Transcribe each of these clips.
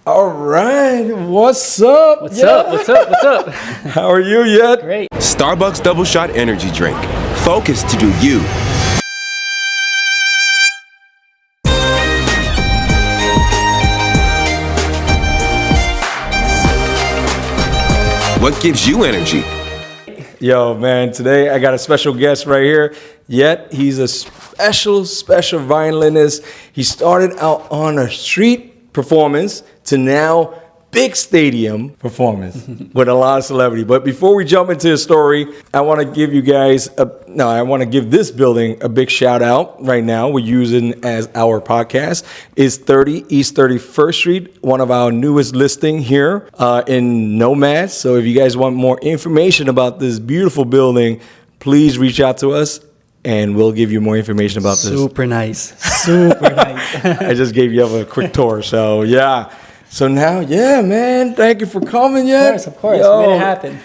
All right, what's up? What's up? What's up? What's up? How are you yet? Great. Starbucks Double Shot Energy Drink. Focus to do you. What gives you energy? Yo, man, today I got a special guest right here. Yet he's a special violinist. He started out on a street performance to now big stadium performance with a lot of celebrity. But before we jump into his story, I want to give you guys I want to give this building a big shout out right now. We're using as our podcast is 30 East 31st Street, one of our newest listing here in NoMad. So if you guys want more information about this beautiful building, please reach out to us and we'll give you more information about this. Super nice. Super nice. I just gave you a quick tour. So yeah. So now, yeah, man, thank you for coming, Of course. Yo. Made it happen.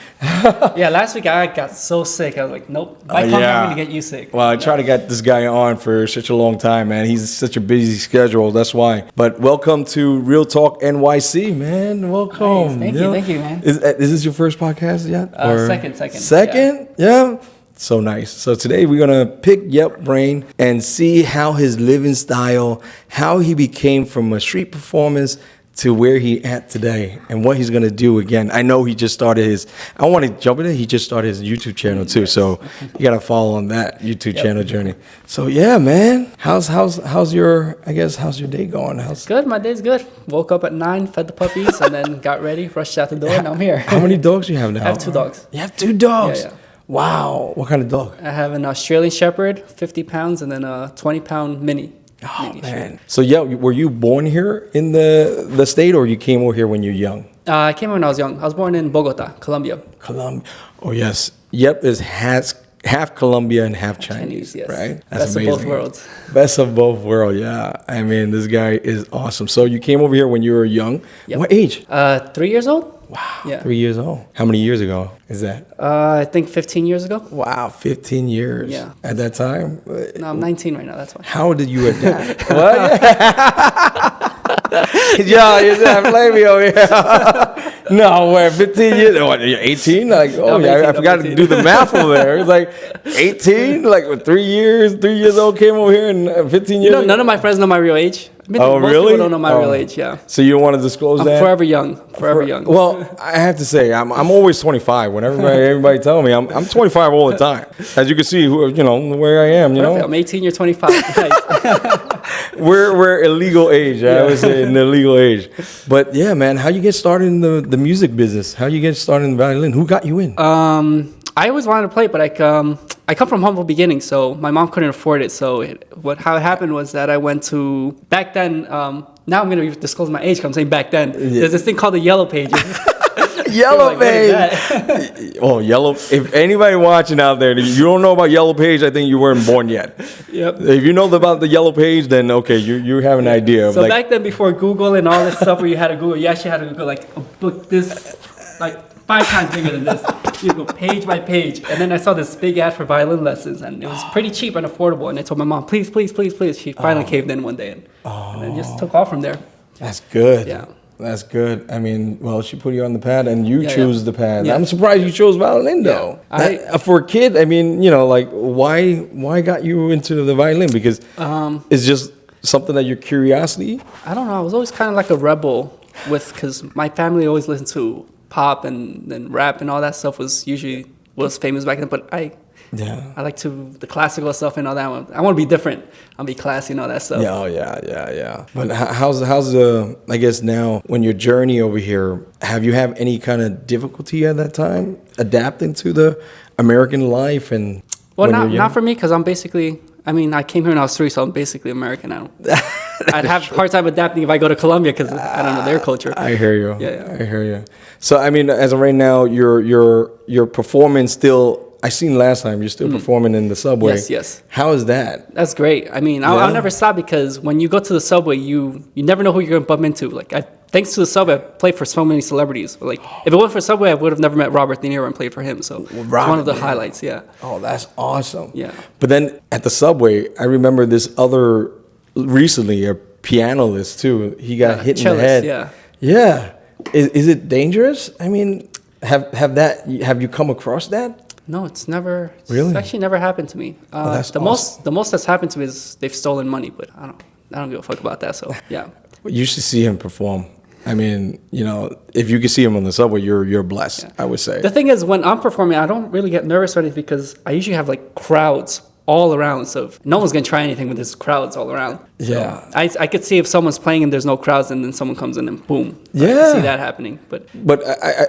Yeah, last week I got so sick. I was like, nope. If I come here, I'm going to get you sick. Well, I try to get this guy on for such a long time, man. He's such a busy schedule. That's why. But welcome to Real Talk NYC, man. Welcome. Nice. Thank you, man. Is this your first podcast yet? Second. Second? Yeah. So nice. So today we're going to pick Yep brain and see how his living style, how he became from a street performance to where he at today and what he's going to do again. I know he just started I want to jump in it. He just started his YouTube channel too. Yes. So you got to follow on that YouTube channel journey. So yeah, man, how's your day going? Good. My day's good. Woke up at 9, fed the puppies and then got ready, rushed out the door and I'm here. How many dogs do you have now? I have 2 dogs. You have 2 dogs? Yeah. Wow. What kind of dog? I have an Australian Shepherd, 50 pounds, and then a 20-pound mini. Oh, man. So, yeah, were you born here in the state or you came over here when you were young? I came when I was young. I was born in Bogota, Colombia. Colombia. Oh, yes. Yep is half Colombia and half Chinese, yes. Right? That's Best amazing. of both worlds. Best of both worlds, yeah. I mean, this guy is awesome. So you came over here when you were young. Yep. What age? 3 years old. Wow, yeah. 3 years old. How many years ago is that? I think 15 years ago. Wow, 15 years. Yeah. At that time? No, I'm 19 right now, that's why. How did you adapt? What? Yeah, you're blame me over here. No, wait, 15 years? What, you're 18? Like, oh, no, yeah, I forgot to do the math over there. It's like 18, like with 3 years old came over here and 15 years. None of my friends know my real age. Most really? People don't know my real age, yeah. So you don't want to disclose that? I'm forever young. Well, I have to say, I'm always 25. When everybody tell me, I'm 25 all the time. As you can see, where I am, you know. I'm 18, you're 25. Nice. We're illegal age. I would say in the legal age. But yeah, man, how you get started in the music business? How you get started in the violin? Who got you in? I always wanted to play, but I come from humble beginnings, so my mom couldn't afford it. So how it happened was that I went to, back then, now I'm going to disclose my age because I'm saying back then. Yeah. There's this thing called the Yellow Pages. Yellow Page. Oh, Yellow. If anybody watching out there, you don't know about Yellow Page, I think you weren't born yet. Yep. If you know about the Yellow Page, then okay, you have an idea. Of so back then, before Google and all this stuff where you had to Google, you actually had to Google like a book this, like 5 times bigger than this. You go page by page. And then I saw this big ad for violin lessons, and it was pretty cheap and affordable. And I told my mom, please. She finally caved in one day, and it just took off from there. That's good. Yeah. That's good. I mean, well, she put you on the pad, and you choose the pad. Yeah. I'm surprised you chose violin, though. Yeah. For a kid, I mean, like, why got you into the violin? Because it's just something that your curiosity? I don't know. I was always kind of like a rebel because my family always listened to pop and rap and all that stuff was famous back then. But I like the classical stuff and all that. I want to be different. I'll be classy and all that stuff. Yeah. But how's the, I guess now, when your journey over here, have you had any kind of difficulty at that time adapting to the American life? And well, not for me, because I'm basically, I came here when I was 3, so I'm basically American. I'd have a hard time adapting if I go to Colombia because I don't know their culture. I hear you. Yeah. I hear you. So, as of right now, your performance still, I seen last time you're still performing in the subway. Yes. How is that? That's great. I'll never stop because when you go to the subway, you never know who you're going to bump into. Like, thanks to the subway, I've played for so many celebrities. Like, if it weren't for Subway, I would have never met Robert De Niro and played for him. So it's one of the highlights, yeah. Oh, that's awesome. Yeah. But then at the subway, I remember this recently, a pianist too. He got hit in the head. Yeah. Yeah. Is it dangerous? I mean, have you come across that? No, it's never. Really? It's actually never happened to me. That's the awesome. most that's happened to me is they've stolen money, but I don't give a fuck about that. So yeah. You should see him perform. I mean, you know, if you can see him on the subway, you're blessed. I would say. The thing is, when I'm performing, I don't really get nervous or anything because I usually have like crowds all around. So no one's gonna try anything when there's crowds all around. So Yeah. I could see if someone's playing and there's no crowds, and then someone comes in and boom. I Yeah. can see that happening. But I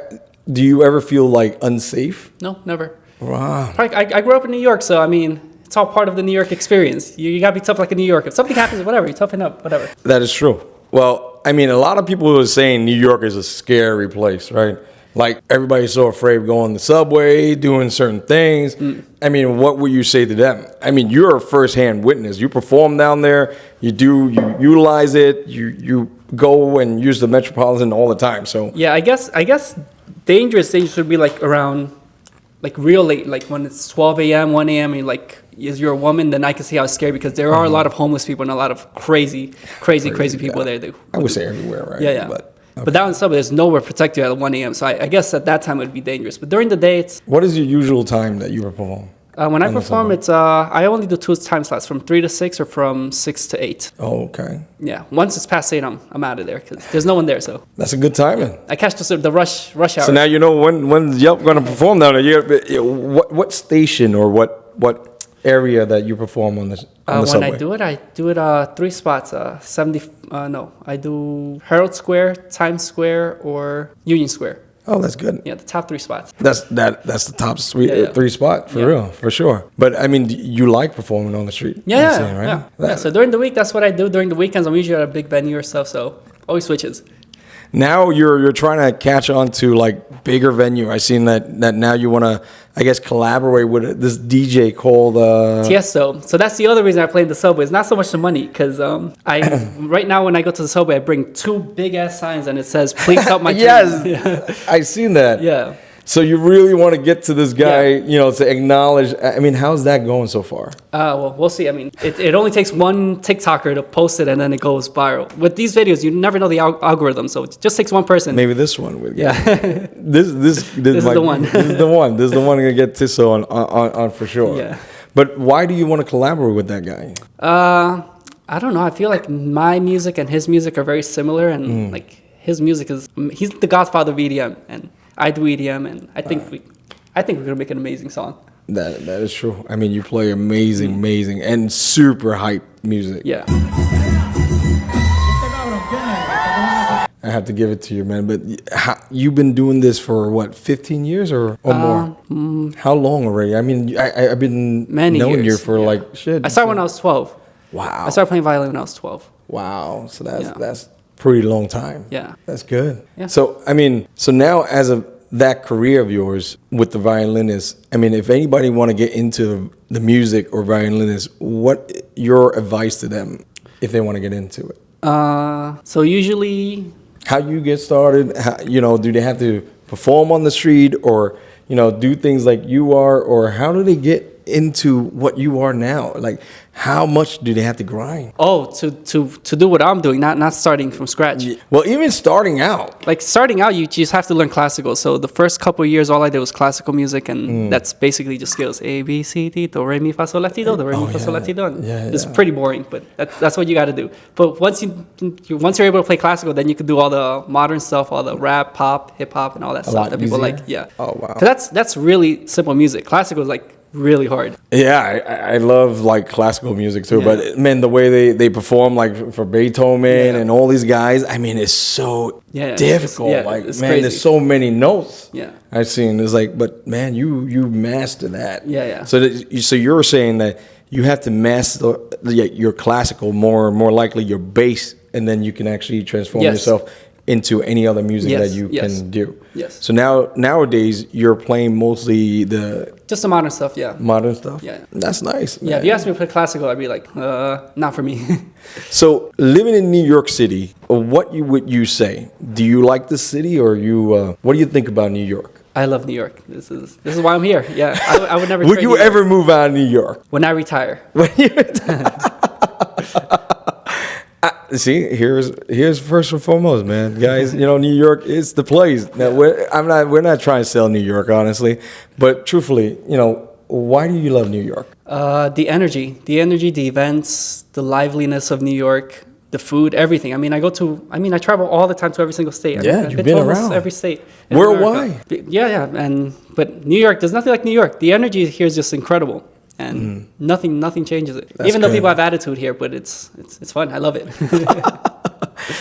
do you ever feel like unsafe? no, never. Wow. I grew up in New York, so I mean, it's all part of the New York experience. You gotta be tough like in New York. If something happens, whatever, you toughen up, whatever. That is true. Well, I mean, a lot of people are saying New York is a scary place, right? Like everybody's so afraid of going on the subway, doing certain things. I mean, what would you say to them? I mean, you're a firsthand witness. You perform down there. You utilize it. You go and use the Metropolitan all the time. So Yeah, I guess dangerous would be like around, like real late, like when it's 12 a.m., 1 a.m. and like if you're a woman, then I can see how it's scary because there are a lot of homeless people and a lot of crazy people there. I would say everywhere, right? Yeah. But down in the subway, there's nowhere protected at 1 a.m. So I guess at that time it would be dangerous. But during the day, it's What is your usual time that you perform? when I on the perform, subway? it's I only do 2 time slots from 3 to 6 or from 6 to 8. Oh, okay. Yeah, once it's past 8, I'm out of there because there's no one there. So That's a good timing. I catch the rush hour. So now you know when Yelp going to perform down there. What station or what area that you perform on the When subway? I do it 3 spots. I do Herald Square, Times Square, or Union Square. Oh, that's good. Yeah, the top 3 spots. That's the top Yeah. 3 spot for real, for sure. But I mean, you like performing on the street? Yeah, I'm saying, right? yeah. That- So during the week, that's what I do. During the weekends, I'm usually at a big venue or stuff. So always switches. Now you're trying to catch on to like bigger venue. I seen that now you want to, I guess, collaborate with this DJ called Tiesto. So that's the other reason I play in the subway. It's not so much the money, because I right now when I go to the subway, I bring 2 big ass signs and it says, "Please help my dream." Yes, Yeah. I seen that. Yeah. So you really want to get to this guy, Yeah. you know, to acknowledge. I mean, how's that going so far? Well, we'll see. I mean, it only takes one TikToker to post it and then it goes viral. With these videos, you never know the algorithm, so it just takes one person. Maybe this one would. Yeah. This is the one. This is the one. This is the one gonna get Tisso on for sure. Yeah. But why do you want to collaborate with that guy? I don't know. I feel like my music and his music are very similar, and like his music he's the godfather of EDM, and I do EDM, and I think we're gonna make an amazing song. That is true. I mean, you play amazing, and super hype music. Yeah. I have to give it to you, man. But you've been doing this for what, 15 years or more? How long already? I mean, I've been Many knowing years, you for yeah. like shit. I started when I was 12. Wow. I started playing violin when I was 12. Wow. So Yeah. that's pretty long time. Yeah. That's good. Yeah. So I mean, so now as of that career of yours with the violinist, I mean, if anybody want to get into the music or violinist, what your advice to them if they want to get into it? So usually, How you get started? How, you know, do they have to perform on the street or, you know, do things like you are, or how do they get into what you are now? Like, how much do they have to grind? to do what I'm doing, not starting from scratch. Well, even starting out. Like starting out, you just have to learn classical. So the first couple of years, all I did was classical music, and that's basically just scales: A, B, C, D, do, re, mi, fa, sol, la, ti, do, re, mi, fa, sol, la, ti, do. It's pretty boring, but that's what you got to do. But once you're able to play classical, then you can do all the modern stuff, all the rap, pop, hip hop, and all that stuff lot that people easier? like. Yeah. Oh, wow. 'Cause that's really simple music. Classical is like really hard. Yeah, I love like classical music too, Yeah. but man, the way they perform like for Beethoven Yeah. and all these guys, I mean, it's so Yeah, difficult. it's Like, man, crazy. there's so many notes. Yeah. I've seen. It's like, but man, you master that. Yeah. So you're saying that you have to master your classical more likely your bass, and then you can actually transform Yes. yourself into any other music Yes, that you yes. can do. Yes. So nowadays you're playing mostly the Just the modern stuff. Yeah. modern stuff. Yeah. That's nice. Yeah. man. If you ask me to play classical, I'd be like, not for me. So living in New York City, what would you say? Do you like the city, or what do you think about New York? I love New York. This is why I'm here. Yeah, I would never. Would trade you New York. ever move out of New York? When I retire? See, here's first and foremost, man, guys. New York is the place. Now, we're not trying to sell New York, honestly, but truthfully, why do you love New York? The energy, the events, the liveliness of New York, the food, everything. I travel all the time to every single state. You've been to almost around every state. in Worldwide. America. Yeah. But New York, there's nothing like New York. The energy here is just incredible. And nothing changes it. That's Even though good. people have attitude here, but it's fun. I love it.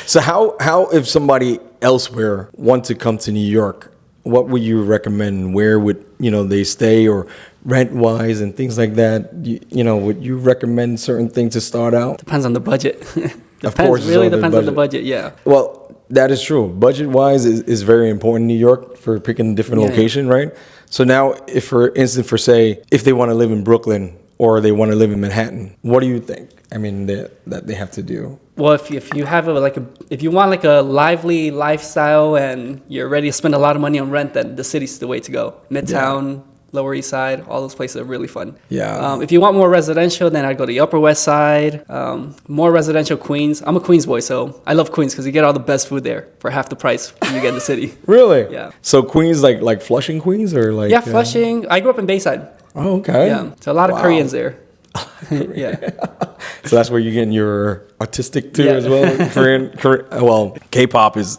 So how if somebody elsewhere want to come to New York, what would you recommend? Where would they stay, or rent wise and things like that? Would you recommend certain things to start out? Depends on the budget. Of course, really depends on the budget. Yeah. Well, that is true. Budget wise is very important in New York for picking a different location, right? So now, if for instance, if they want to live in Brooklyn or they want to live in Manhattan, what do you think? That they have to do. Well, if you have if you want a lively lifestyle and you're ready to spend a lot of money on rent, then the city's the way to go. Midtown, Lower East Side, all those places are really fun. Yeah. If you want more residential, then I'd go to the Upper West Side. More residential, Queens. I'm a Queens boy, so I love Queens because you get all the best food there for half the price you get in the city. Really? Yeah. So Queens, like Flushing, Queens, or like? Yeah, Flushing. I grew up in Bayside. Oh, okay. Yeah, so a lot of Wow. Koreans there. Yeah. So that's where you're getting your artistic too, Yeah. as well. Korean. Well, K-pop is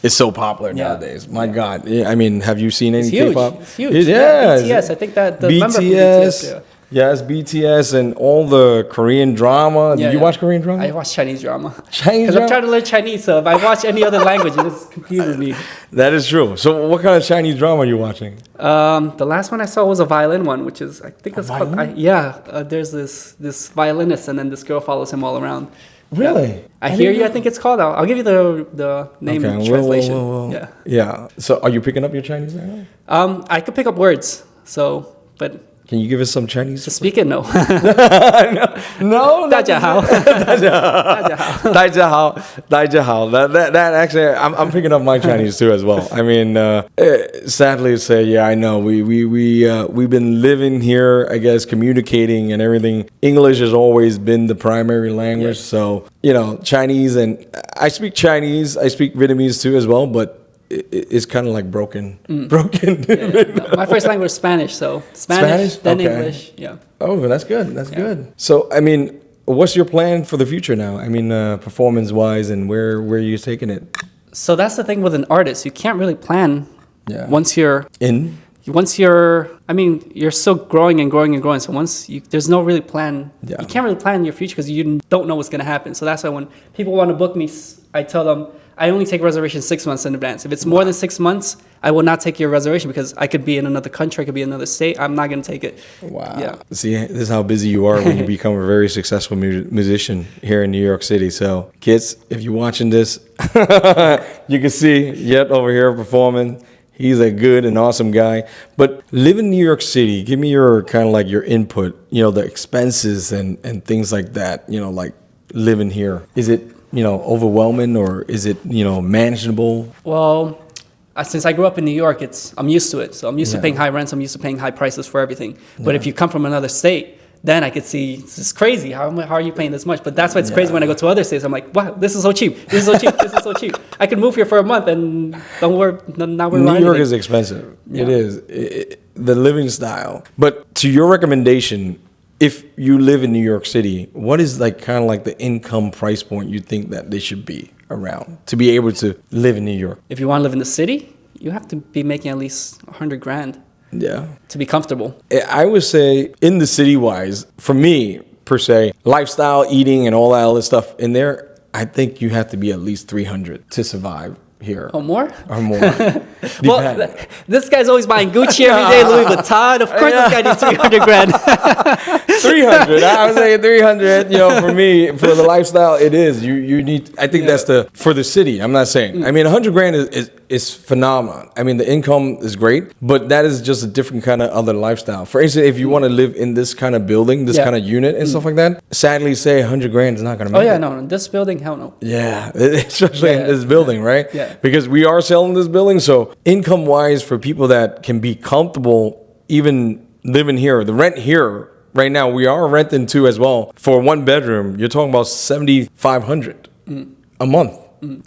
so popular Yeah. nowadays. My God. Yeah, have you seen any It's huge. K-pop? It's huge. Yeah, BTS. I think that the member from BTS. Yeah. Yes, BTS and all the Korean drama. Yeah, Did you yeah. watch Korean drama? I watch Chinese drama. Chinese Because drama? I'm trying to learn Chinese, so if I watch any other language, it just confuses me. That is true. So what kind of Chinese drama are you watching? The last one I saw was a violin one, which is, I think it's called, there's this violinist, and then this girl follows him all around. Really? I hear you, I think it's called. I'll give you the name and translation. Well. Yeah. So are you picking up your Chinese right now? I could pick up words, but Can you give us some Chinese? to speak it, no. No. 大家好。大家好. That actually, I'm picking up my Chinese too as well. Sadly to say, yeah, I know we've been living here, I guess, communicating and everything. English has always been the primary language, Yes. so Chinese, and I speak Chinese, I speak Vietnamese too as well, but it's kind of like broken. Broken. No, my first language is Spanish, so Spanish? Then Okay. English. Yeah. Oh, that's good. That's good. So, what's your plan for the future now? Performance-wise, and where are you taking it? So that's the thing with an artist. You can't really plan Yeah. once you're still growing and growing and growing. So there's no really plan. Yeah. You can't really plan your future because you don't know what's going to happen. So that's why when people want to book me, I tell them I only take reservations 6 months in advance. If it's more than 6 months, I will not take your reservation because I could be in another country, I could be in another state. I'm not going to take it. Wow. Yeah. See, this is how busy you are when you become a very successful musician here in New York City. So, kids, if you're watching this, you can see Yet over here performing. He's a good and awesome guy. But live in New York City. Give me your kind of like your input, the expenses and things like that, like living here. Is it, overwhelming, or is it, manageable? Well, since I grew up in New York, I'm used to it. So I'm used to Yeah. paying high rents. I'm used to paying high prices for everything. But if you come from another state, then I could see this is crazy. How are you paying this much? But that's why it's crazy when I go to other states. I'm like, wow, this is so cheap. This is so cheap. This is so cheap. I could move here for a month and not worry about New York anything. is expensive. Yeah. It is. The living style. But to your recommendation, if you live in New York City, what is kind of the income price point you think that they should be around to be able to live in New York? If you want to live in the city, you have to be making at least $100,000 Yeah. to be comfortable. I would say in the city wise, for me per se, lifestyle, eating and all that other stuff in there, I think you have to be at least 300 to survive here. Oh, more? Or more. Well, this guy's always buying Gucci every day, Louis Vuitton. Of course, this guy needs $300,000. 300. I would say 300. For me, for the lifestyle, it is. You need. I think that's for the city. I'm not saying. $100,000 is phenomenal. The income is great, but that is just a different kind of other lifestyle. For instance, if you want to live in this kind of building, this kind of unit and stuff like that, sadly, say $100,000 is not going to make it. No, this building, hell no. Yeah, especially in this building, right? Yeah. Because we are selling this building, so income-wise, for people that can be comfortable even living here, the rent here right now, we are renting too as well. For one bedroom, you're talking about $7,500 a month.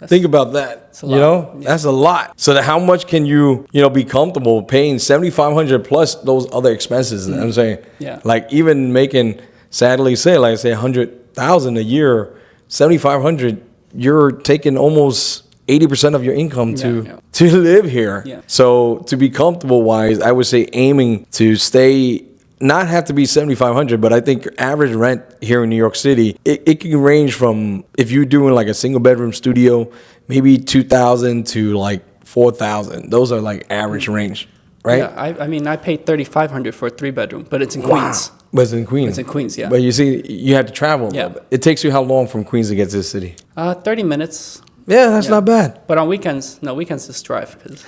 Think about that. a lot. That's a lot. So how much can you be comfortable paying $7,500 plus those other expenses? I'm saying, like even making, sadly say, like say $100,000 a year, $7,500, you're taking almost 80% of your income to live here. Yeah. So to be comfortable wise, I would say aiming to stay, not have to be $7,500, but I think average rent here in New York City, it can range from, if you're doing like a single bedroom studio, maybe $2,000 to like $4,000. Those are like average range, right? Yeah, I mean, I paid $3,500 for a 3-bedroom, but it's in Queens. But it's in Queens. It's in Queens, yeah. But you see, you have to travel a little bit. It takes you how long from Queens to get to the city? 30 minutes. Yeah, that's not bad. But on weekends, weekends is drive because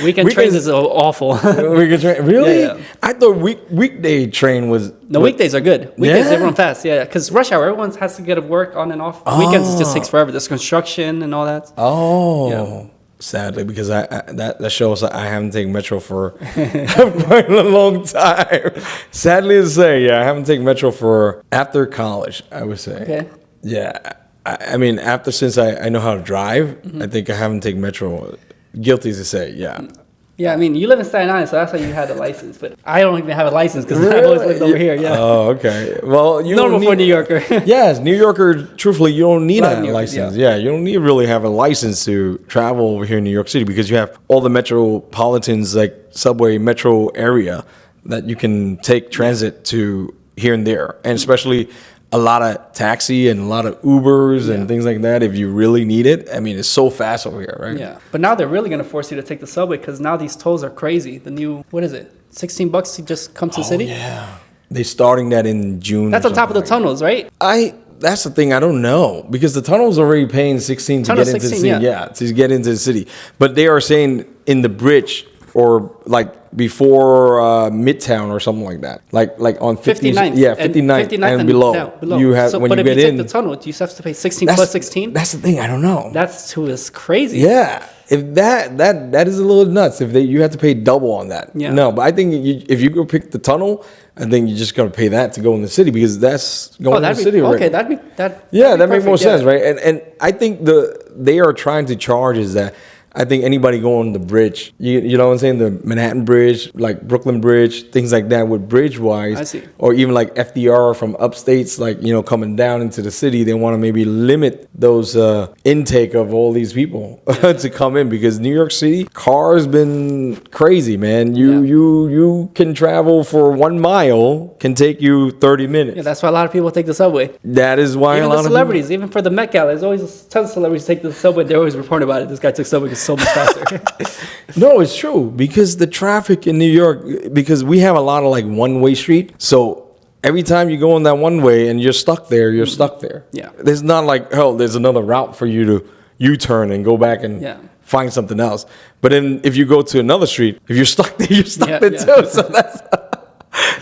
weekend trains is awful. Weekend train, really? Yeah. I thought weekday train was. No, weekdays are good. Weekdays Yeah? they run fast. Yeah, because rush hour, everyone has to get to work on and off. Weekends it just takes forever. There's construction and all that. Oh, sadly, because that shows I haven't taken Metro for quite a long time. Sadly to say, I haven't taken Metro for after college, I would say. Okay. Yeah. I mean, since I know how to drive, I think I haven't taken Metro. Guilty to say, yeah. Yeah, I mean, you live in Staten Island, so that's why you had a license. But I don't even have a license because I've always lived over here. Yeah. Oh, okay. Well, you normal don't for a New Yorker. Yes, New Yorker. Truthfully, you don't need a New Yorkers, license. Yeah, you don't need to really have a license to travel over here in New York City because you have all the metropolitans like subway, metro area that you can take transit to here and there, and especially a lot of taxi and a lot of Ubers and things like that if you really need it. I mean, it's so fast over here, right? Yeah. But now they're really going to force you to take the subway because now these tolls are crazy. The new, what is it? $16 to just come to the city? Yeah. They're starting that in June. That's on top of the tunnels, right? That's the thing, I don't know, because the tunnel's already paying 16 to get into the city. Yeah, to get into the city. But they are saying in the bridge or like before Midtown or something like that. Like on 59th. Yeah, 59th and below. You have so, when but you if get you in. take the tunnel, do you have to pay 16 plus 16? That's the thing, I don't know. That's too is crazy. Yeah. If that is a little nuts. If you have to pay double on that. Yeah. No, but I think if you go pick the tunnel, I think you're just gonna pay that to go in the city because that's going in the city already. Okay, that'd be that makes more sense, right? And I think they are trying to charge is that I think anybody going on the bridge, you know what I'm saying, the Manhattan Bridge, like Brooklyn Bridge, things like that with bridge-wise, I see. or even like FDR from upstates, like, coming down into the city, they want to maybe limit those intake of all these people to come in because New York City, cars been crazy, man. You can travel for 1 mile, can take you 30 minutes. Yeah, that's why a lot of people take the subway. That is why Even a lot the of celebrities, even for the Met Gala, there's always tons of celebrities take the subway. They're always reporting about it. This guy took subway so much faster. No, it's true because the traffic in New York, because we have a lot of like one-way street. So every time you go on that one way and you're stuck there, you're stuck there. Yeah. There's not like, there's another route for you to U-turn and go back and find something else. But then if you go to another street, if you're stuck there, you're stuck there too. So that's...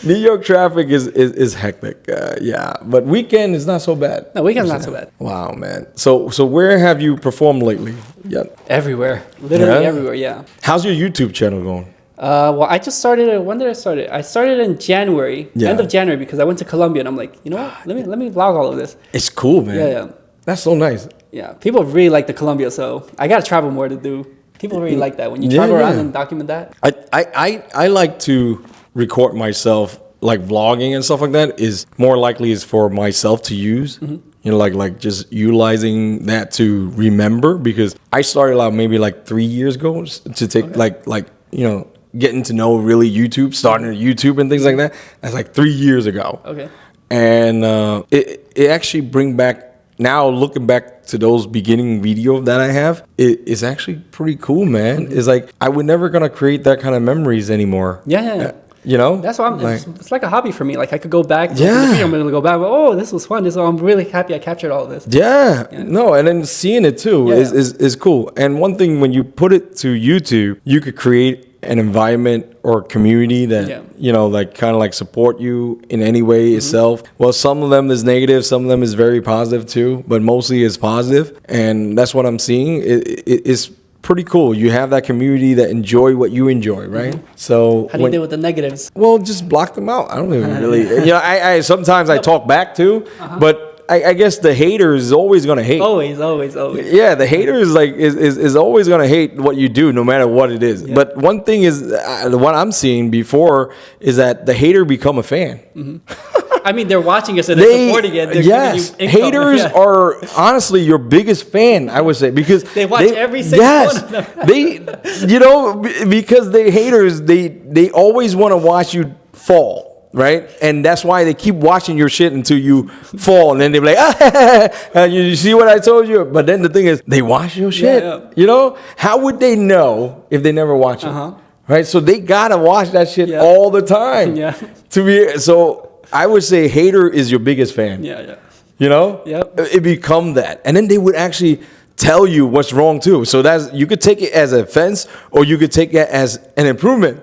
New York traffic is hectic, but weekend is not so bad. No, weekend's not so bad. Wow, man. So where have you performed lately? Yeah, everywhere, literally everywhere. Yeah. How's your YouTube channel going? Well, I just started it. When did I start it? I started in January, end of January, because I went to Colombia and I'm like, you know what? Let me vlog all of this. It's cool, man. Yeah. That's so nice. Yeah, people really like the Colombia, so I gotta travel more to do. People really like that when you travel around and document that. I like to record myself, like vlogging and stuff like that is more likely is for myself to use. Like just utilizing that to remember because I started out maybe like 3 years ago to take getting to know really YouTube, starting YouTube and things like that. That's like 3 years ago. Okay. And it actually bring back, now looking back to those beginning video that I have, it's actually pretty cool, man. It's like I would never gonna create that kind of memories anymore. Yeah. That's why it's like a hobby for me. Like I could go back. I'm gonna go back. Oh, this was fun. I'm really happy I captured all of this. No, and then seeing it too is cool. And one thing when you put it to YouTube, you could create an environment or community that like kind of like support you in any way itself. Well, some of them is negative, some of them is very positive too, but mostly is positive, and that's what I'm seeing. It's pretty cool. You have that community that enjoy what you enjoy, right? So how do you deal with the negatives? Well, just block them out. I don't even really. I sometimes I talk back too, but I guess the hater is always gonna hate. Always, always, always. Yeah, the hater is like is always gonna hate what you do, no matter what it is. Yeah. But one thing is, what I'm seeing before is that the hater become a fan. I mean, they're watching us and they're supporting it. They're yes, giving you income. haters Yeah. are honestly your biggest fan, I would say, because They watch every single one of them. Because the haters, they always want to watch you fall, right? And that's why they keep watching your shit until you fall, and then they be like, you see what I told you? But then the thing is, they watch your shit. Yeah. How would they know if they never watch it? Uh-huh. Right? So they gotta watch that shit Yeah. all the time. Yeah. So I would say hater is your biggest fan. Yeah. Yep. It become that. And then they would actually tell you what's wrong too. So you could take it as an offense, or you could take it as an improvement.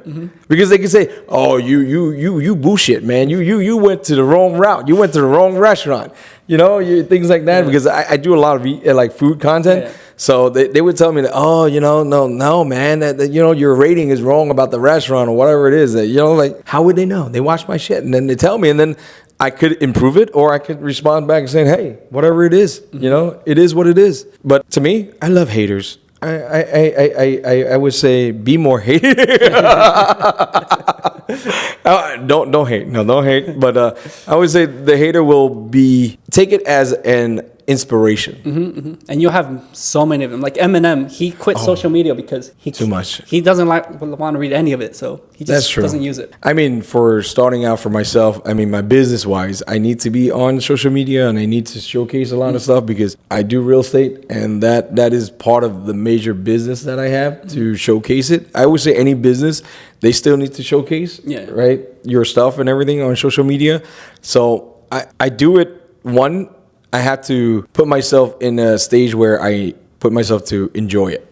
Because they could say, "Oh, you bullshit, man. You went to the wrong route. You went to the wrong restaurant." Things like that. Yeah. Because I do a lot of like food content. Yeah. So they would tell me that, "Oh, no, man, that your rating is wrong about the restaurant or whatever it is." Like, how would they know? They watch my shit and then they tell me, and then I could improve it, or I could respond back and say, "Hey, whatever it is, it is what it is." But to me, I love haters. I would say be more hater. Don't hate. No, don't hate. But I would say the hater will take it as an inspiration. And you'll have so many of them. Like Eminem, he quit social media because Too much. He doesn't want to read any of it, so he That's just true. doesn't use it. I mean, for starting out for myself, my business wise, I need to be on social media and I need to showcase a lot of stuff because I do real estate, and that is part of the major business that I have to showcase it. I would say any business, they still need to showcase, right, your stuff and everything on social media. So I do it. I have to put myself in a stage where I put myself to enjoy it.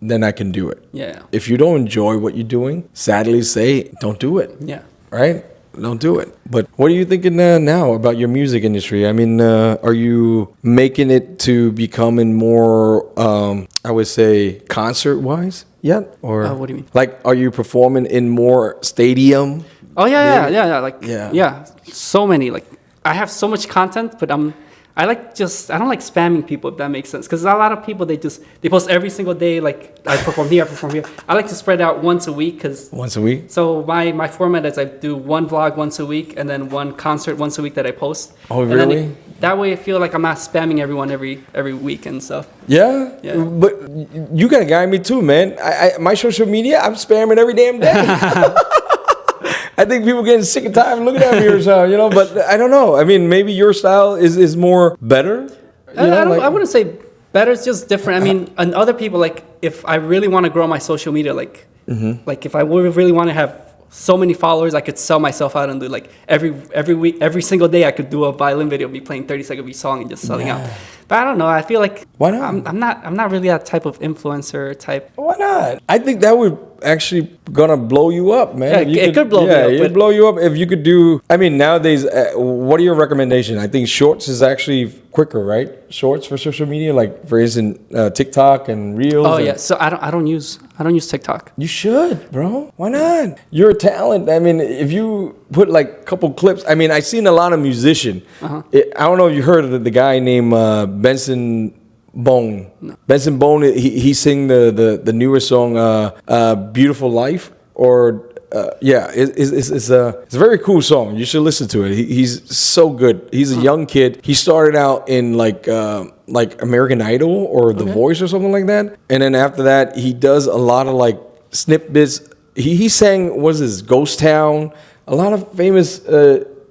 Then I can do it. Yeah. If you don't enjoy what you're doing, sadly say, don't do it. Yeah. Right? Don't do it. But what are you thinking now about your music industry? I mean, are you making it to becoming more, I would say, concert-wise yet? Or what do you mean? Like, are you performing in more stadium? Oh yeah. Like Yeah. so many. Like I have so much content, but I don't like spamming people, if that makes sense. Because a lot of people, they post every single day, like, I perform here, I perform here. I like to spread out once a week. Once a week? So my format is I do one vlog once a week and then one concert once a week that I post. Oh, and really? Then that way I feel like I'm not spamming everyone every week and stuff. Yeah? But you gotta guide me too, man. My social media, I'm spamming every damn day. I think people getting sick and tired of looking at me or something, but I don't know. I mean, maybe your style is more better. I wouldn't say better, it's just different. I mean, and other people, like, if I really want to grow my social media, like if I really want to have so many followers, I could sell myself out and do like every week, every single day I could do a violin video, me playing 30 seconds of each song and just selling out. But I don't know. I feel like why not? I'm not really that type of influencer type. Why not? I think that would actually gonna blow you up, man. Yeah, it could blow me up. Yeah, it'd blow you up if you could do. I mean, nowadays, what are your recommendations? I think shorts is actually quicker, right? Shorts for social media, like for instance, TikTok and Reels. Oh yeah. So I don't use TikTok. You should, bro. Why not? You're a talent. I mean, if you put like a couple clips. I mean, I've seen a lot of musicians. I don't know if you heard of the guy named Benson Bone. No. Benson Bone. He sing the newer song "Beautiful Life." It's a very cool song. You should listen to it. He's so good. He's a young kid. He started out in like American Idol or The Voice or something like that, and then after that he does a lot of like snippets. He sang Ghost Town, a lot of famous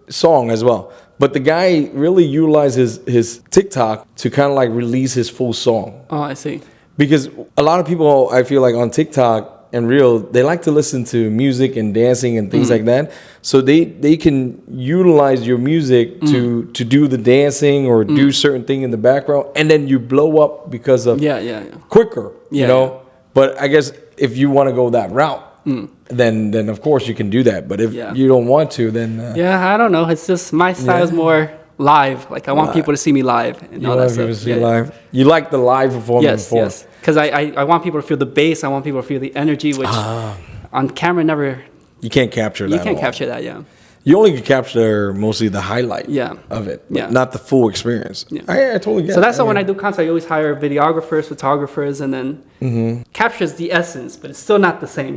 song as well. But the guy really utilized his TikTok to kind of like release his full song. Oh, I see. Because a lot of people, I feel like on TikTok and Reel, they like to listen to music and dancing and things like that. So they can utilize your music to do the dancing or do certain thing in the background, and then you blow up because of quicker, you know. But I guess if you want to go that route, then of course you can do that. But if you don't want to, then I don't know. It's just my style is more live. Like I want people to see me live and all that stuff. Live. You like the live performance? Yes. Because I want people to feel the bass. I want people to feel the energy, which on camera never. You can't capture that. You can't capture that. Yeah. You only can capture mostly the highlight Yeah. of it, but Yeah. not the full experience. Yeah. I totally get it. So that's why when I do concerts, I always hire videographers, photographers, and then captures the essence, but it's still not the same.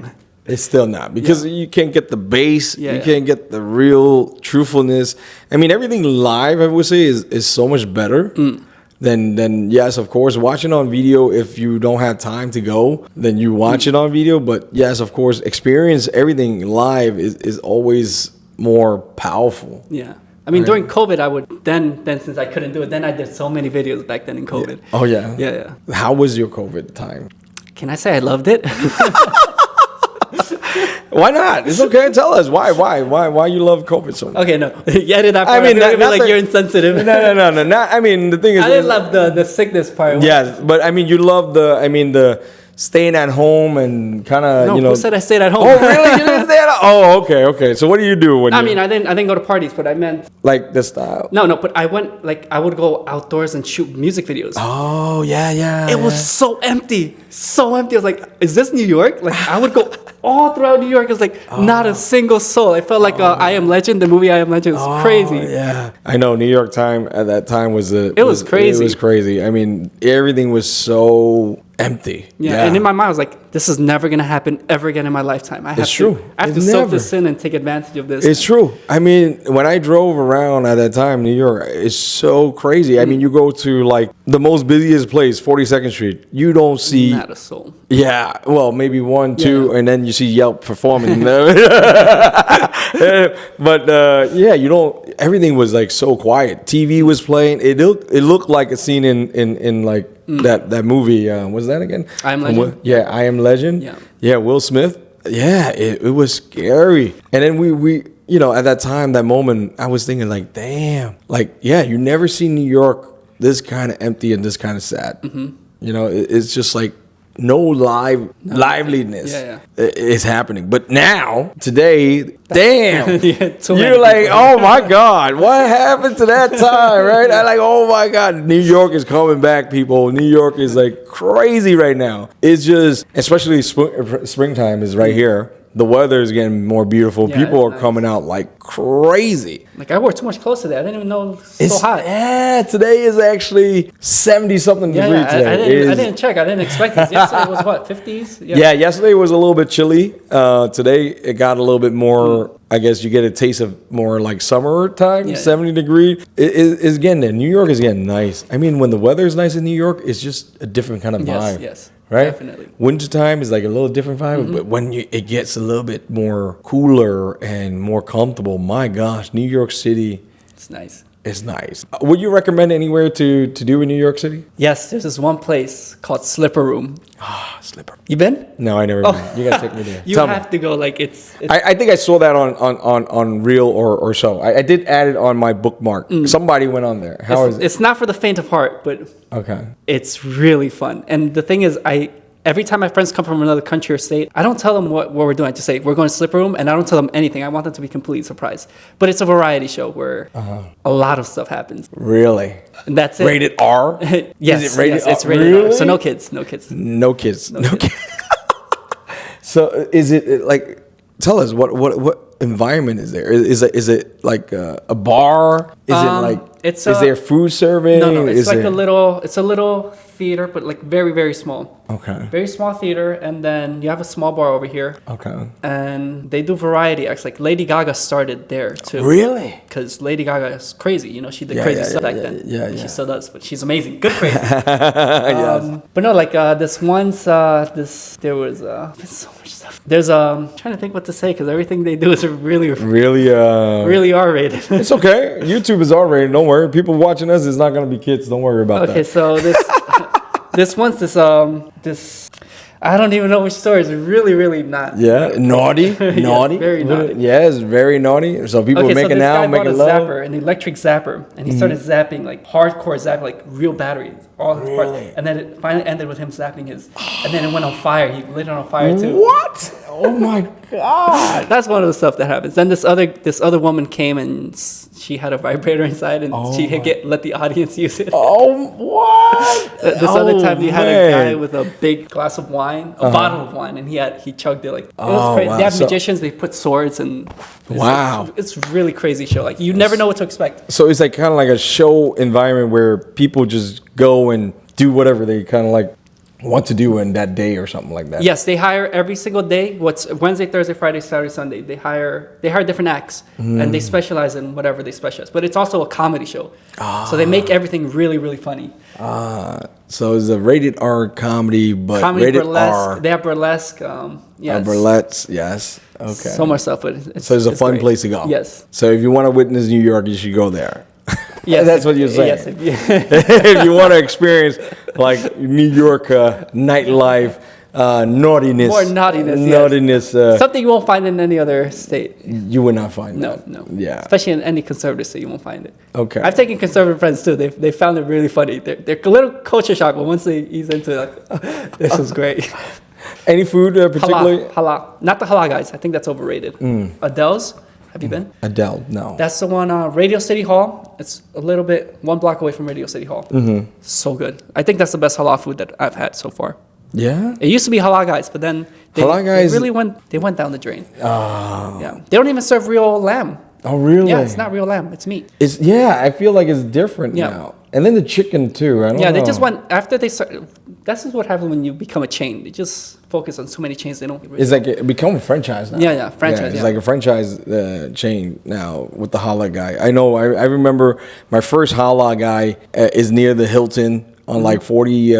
It's still not, because you can't get the bass, Yeah, you yeah. can't get the real truthfulness. I mean, everything live, I would say, is so much better than yes, of course, watching on video. If you don't have time to go, then you watch it on video. But yes, of course, experience everything live is always more powerful. Yeah. I mean, during COVID, I would then since I couldn't do it, then I did so many videos back then in COVID. Oh yeah. Yeah. How was your COVID time? Can I say I loved it? Why not? It's okay. Tell us why you love COVID so much. Okay, no. You edit that part. I mean, You're gonna be not like the- you're insensitive. No. Not, I mean, the thing is, I didn't love the sickness part. yes, but I mean, you love the staying at home and kind of, No, you know. who said I stayed at home? Oh, really? You didn't stay at home? Oh, okay. So what do you do when I you, mean, I didn't go to parties, but I meant like the style? no. But I went I would go outdoors and shoot music videos. Oh, yeah. It was so empty. I was like, is this New York? Like, I would go all throughout New York. It was like, not a single soul. I felt like I Am Legend, the movie I Am Legend, was crazy. Yeah. I know New York time at that time was was crazy. It was crazy. I mean, everything was so empty. Yeah. And in my mind, I was like, this is never going to happen ever again in my lifetime. I have true. I have It's to soak never. this in and take advantage of this. It's true. I mean, when I drove around at that time, New York, it's so crazy. I mean, you go to like the most busiest place, 42nd Street, you don't see. Not a soul. Yeah, well, maybe one, two, and then you see Yelp performing. But yeah, you don't. Everything was like so quiet. TV was playing. It looked like a scene in like that movie. What's that again? I Am Legend? Yeah, I Am Legend. Yeah. Will Smith. Yeah, it was scary. And then we you know, at that time, that moment, I was thinking like, damn, like yeah, you never see New York this kind of empty and this kind of sad. You know, it's just like no liveliness is happening. But now, today, damn, you're like, oh my God, what happened to that time, right? I'm like, oh my God, New York is coming back, people. New York is like crazy right now. It's just, especially springtime is right here. The weather is getting more beautiful. Yeah, People are nice. coming out like crazy. Like, I wore too much clothes today. I didn't even know it was so hot. Yeah, today is actually 70-something degrees today. I didn't check. I didn't expect this. Yesterday was what, 50s? Yeah, yesterday was a little bit chilly. Today it got a little bit more. I guess you get a taste of more like summer time, 70 degree. It's getting there. New York is getting nice. I mean, when the weather is nice in New York, it's just a different kind of vibe. Yes, right? Definitely. Wintertime is like a little different vibe, but when it gets a little bit more cooler and more comfortable, my gosh, New York City It's nice. is nice. Would you recommend anywhere to do in New York City? Yes, there's this one place called Slipper Room. Slipper. You been? No, I never been. You gotta take me there. You Tell me. have to go. Like, it's I think I saw that on Reel or so. I did add it on my bookmark. Somebody went on there. How is it? it's not for the faint of heart, but Okay. it's really fun. And the thing is, every time my friends come from another country or state, I don't tell them what we're doing. I just say, we're going to Slipper Room, and I don't tell them anything. I want them to be completely surprised. But it's a variety show where a lot of stuff happens. Really? And that's it. Rated R? Yes, Is it rated yes, it's R? rated R. Really? So no kids, no kids. No kids. No kids. So is it like? Tell us what environment is there? Is it like a bar? Is it like? Is there food serving? No, it's Is like there- a little theater, but like very, very small. Okay. Very small theater, and then you have a small bar over here. Okay. And they do variety acts. Like Lady Gaga started there too. Really? Because Lady Gaga is crazy. You know, she did Yeah, crazy yeah, stuff yeah, back then. yeah, And yeah. She still does, but she's amazing. Good crazy. Yes. But no, like this once, there was there's so much stuff. There's I'm trying to think what to say because everything they do is really, Really? really R-rated. It's okay. YouTube is R-rated. Don't worry. People watching us is not gonna be kids. Don't worry about Okay, that. so this I don't even know which store. It's really, really not. Yeah, naughty, naughty. very naughty. Yeah, it's very naughty. So people Okay, so making this guy out, bought a making love. zapper, an electric zapper, and he started zapping like hardcore zapping, like real batteries, all his parts. And then it finally ended with him zapping his, and then it went on fire. He lit it on fire too. What? Oh my God. That's one of the stuff that happens. Then this other woman came and she had a vibrator inside and she let the audience use it. Oh, what? This other time you had a man. guy with a big glass of wine, a bottle of wine, and he chugged it like it was crazy. Wow. They have magicians, they put swords and it's really crazy show. Like you never know what to expect. So it's like kind of like a show environment where people just go and do whatever they kind of like want to do in that day or something like that. Yes, they hire every single day. What's Wednesday, Thursday, Friday, Saturday, Sunday. They hire different acts and they specialize in whatever they specialize. But it's also a comedy show, so they make everything really, really funny. So it's a rated R comedy, but Comedy, rated burlesque. R. They have burlesque. Yes. Burlesque, yes. Okay. So much stuff, but So it's a fun great. place to go. Yes. So if you want to witness New York, you should go there. Yes, That's what you're saying. Yes, If you want to experience like New York nightlife, naughtiness. More naughtiness, yes. Naughtiness. Something you won't find in any other state. You would not find that. No. Yeah. Especially in any conservative state, you won't find it. Okay. I've taken conservative friends too. They found it really funny. They're a little culture shock, but once they ease into it, like, this is great. Any food particularly? Halal. Not the halal guys. I think that's overrated. Adele's. Have you been? Adele, no. That's the one, Radio City Hall. It's a little bit, 1 block away from Radio City Hall. So good. I think that's the best halal food that I've had so far. Yeah? It used to be halal guys, but then they really went down the drain. Oh. Yeah. They don't even serve real lamb. Oh, really? Yeah, it's not real lamb. It's meat. I feel like it's different now. And then the chicken too. I don't know. They just went after they started. That's just what happens when you become a chain. They just focus on so many chains. They don't. Really it's like it become a franchise now. Yeah, franchise. It's like a franchise chain now with the Hala guy. I know. I remember my first Hala guy is near the Hilton on like 40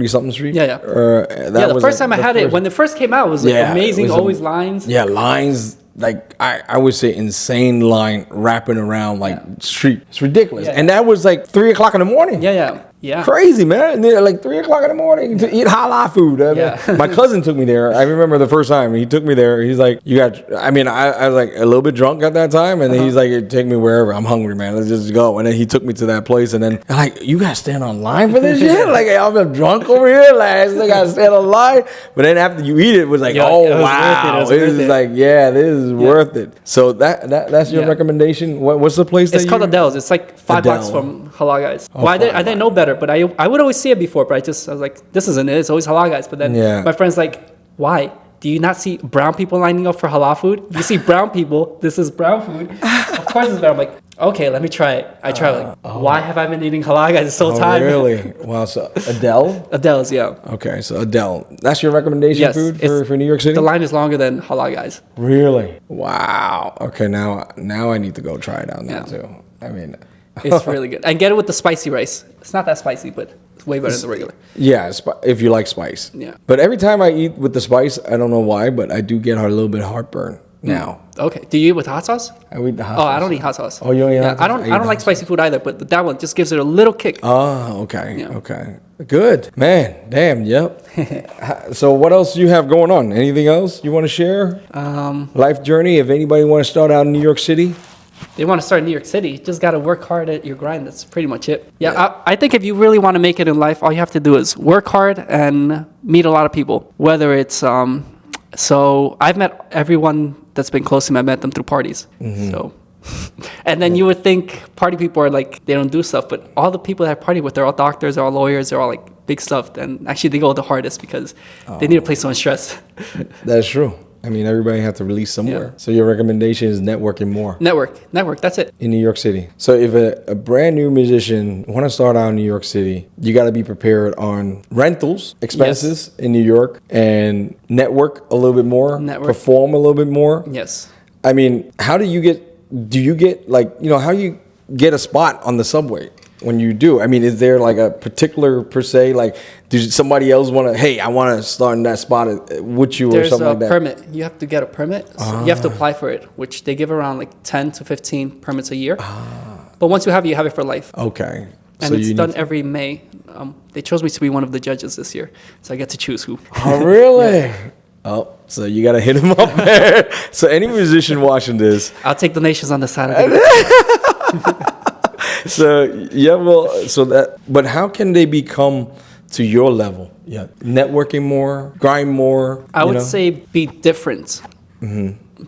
something street. Yeah. The first time I had it, when it first came out, it was like amazing. Was always lines. Yeah, lines. Like I would say insane line wrapping around like street. It's ridiculous. And that was like 3 o'clock in the morning. Yeah. Crazy, man. And they're like 3 o'clock in the morning to eat halal food. I mean, my cousin took me there. I remember the first time he took me there. He's like, I was like a little bit drunk at that time. And then he's like, take me wherever. I'm hungry, man. Let's just go. And then he took me to that place. And then I'm like, you got to stand on line for this shit? Like, I'm drunk over here. Like, I still got to stand on line. But then after you eat it, it was like, wow. It was like, this is worth it. So that's your recommendation? What's the place It's called Adele's. It's like 5 blocks from Halal Guys. Well, I didn't know better, but I would always see it before, but I was like, this isn't it. It's always Halal Guys. But then my friend's like, why? Do you not see brown people lining up for halal food? You see brown people, this is brown food. Of course it's brown. I'm like, okay, let me try it. I try like, why have I been eating Halal Guys this whole time? Really? Wow, so Adele? Adele's, yeah. Okay, so Adele. That's your recommendation food for New York City? The line is longer than Halal Guys. Really? Wow. Okay, now I need to go try it out now too. I mean... It's really good. And get it with the spicy rice. It's not that spicy, but it's way better than the regular. Yeah, if you like spice. Yeah. But every time I eat with the spice, I don't know why, but I do get a little bit of heartburn now. Okay. Do you eat with hot sauce? I eat the hot sauce. Oh, I don't eat hot sauce. Oh, you don't eat hot sauce? I don't like spicy food either, but that one just gives it a little kick. Oh, okay. Yeah. Okay. Good. Man, damn, yep. So what else do you have going on? Anything else you want to share? Life journey, if anybody want to start out in New York City? They want to start in New York City. You just got to work hard at your grind. That's pretty much it. Yeah. I think if you really want to make it in life, all you have to do is work hard and meet a lot of people. Whether it's, so I've met everyone that's been close to me. I met them through parties. So, and then you would think party people are like, they don't do stuff, but all the people that I party with, they're all doctors, they're all lawyers, they're all like big stuff. And actually they go the hardest because they need a place to unstress. That's true. I mean, everybody has to release somewhere. Yeah. So your recommendation is networking more. Network, that's it. In New York City. So if a brand new musician want to start out in New York City, you got to be prepared on rentals, expenses in New York, and network a little bit more, perform a little bit more. Yes. I mean, how do you get how do you get a spot on the subway? When you do, I mean, is there like a particular per se, like, does somebody else want to, hey, I want to start in that spot with you or something like that? There's a permit. You have to get a permit. So you have to apply for it, which they give around like 10 to 15 permits a year. But once you have it for life. Okay. And it's done every May. They chose me to be one of the judges this year. So I get to choose who. Oh, really? Oh, so you got to hit him up there. So any musician watching this. I'll take donations on the Saturday. But how can they become to your level? Yeah, networking more, grind more. I would say be different.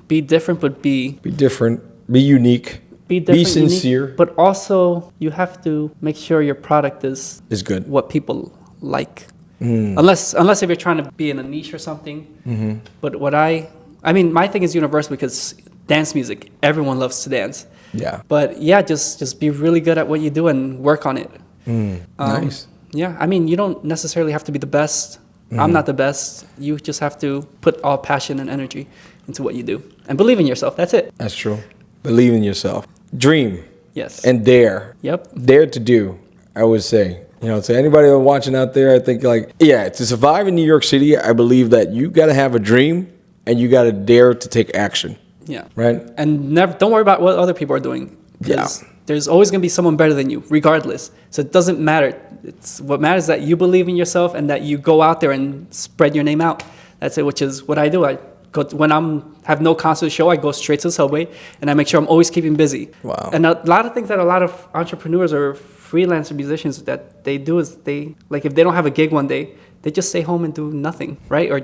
Be different, but be different, be unique, be different, be sincere, unique, but also you have to make sure your product is good. What people like. Unless if you're trying to be in a niche or something. But I mean, my thing is universal because dance music, everyone loves to dance. Yeah. But yeah, just be really good at what you do and work on it. Nice. Yeah, I mean, you don't necessarily have to be the best. I'm not the best. You just have to put all passion and energy into what you do and believe in yourself. That's it. That's true. Believe in yourself. Dream. Yes. And dare. Yep. Dare to do, I would say. You know, to anybody watching out there, I think to survive in New York City, I believe that you got to have a dream and you got to dare to take action. Yeah. Right? And don't worry about what other people are doing. Because there's always going to be someone better than you, regardless. So it doesn't matter. What matters is that you believe in yourself and that you go out there and spread your name out. That's it, which is what I do. When have no concert show, I go straight to the subway and I make sure I'm always keeping busy. Wow. And a lot of things that a lot of entrepreneurs or freelancer musicians that they do is if they don't have a gig one day, they just stay home and do nothing, right? Or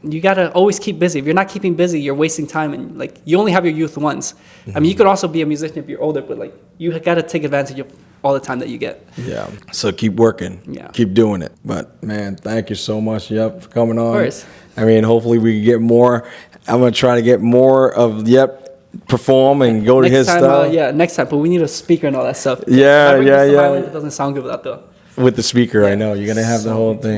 you gotta always keep busy. If you're not keeping busy, you're wasting time, and you only have your youth once. I mean, you could also be a musician if you're older, but you gotta take advantage of all the time that you get. Yeah. So keep working. Yeah. Keep doing it. But man, thank you so much, for coming on. Of course. I mean, hopefully we can get more. I'm gonna try to get more of perform and go to his stuff. Next time. But we need a speaker and all that stuff. Yeah. It doesn't sound good without the. With the speaker, I know you're gonna have the whole thing.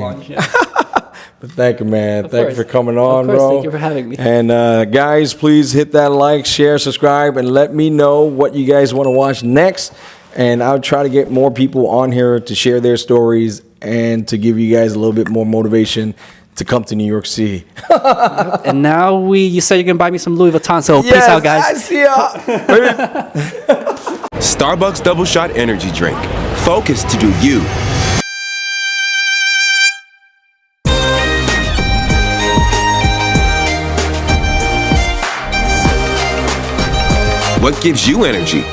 But thank you, man. Thank you for coming on, bro. Thank you for having me. And guys, please hit that like, share, subscribe, and let me know what you guys want to watch next. And I'll try to get more people on here to share their stories and to give you guys a little bit more motivation to come to New York City. And now you said you're gonna buy me some Louis Vuitton, so peace out, guys. I see ya. Starbucks Double Shot Energy Drink. Focus to do you. What gives you energy?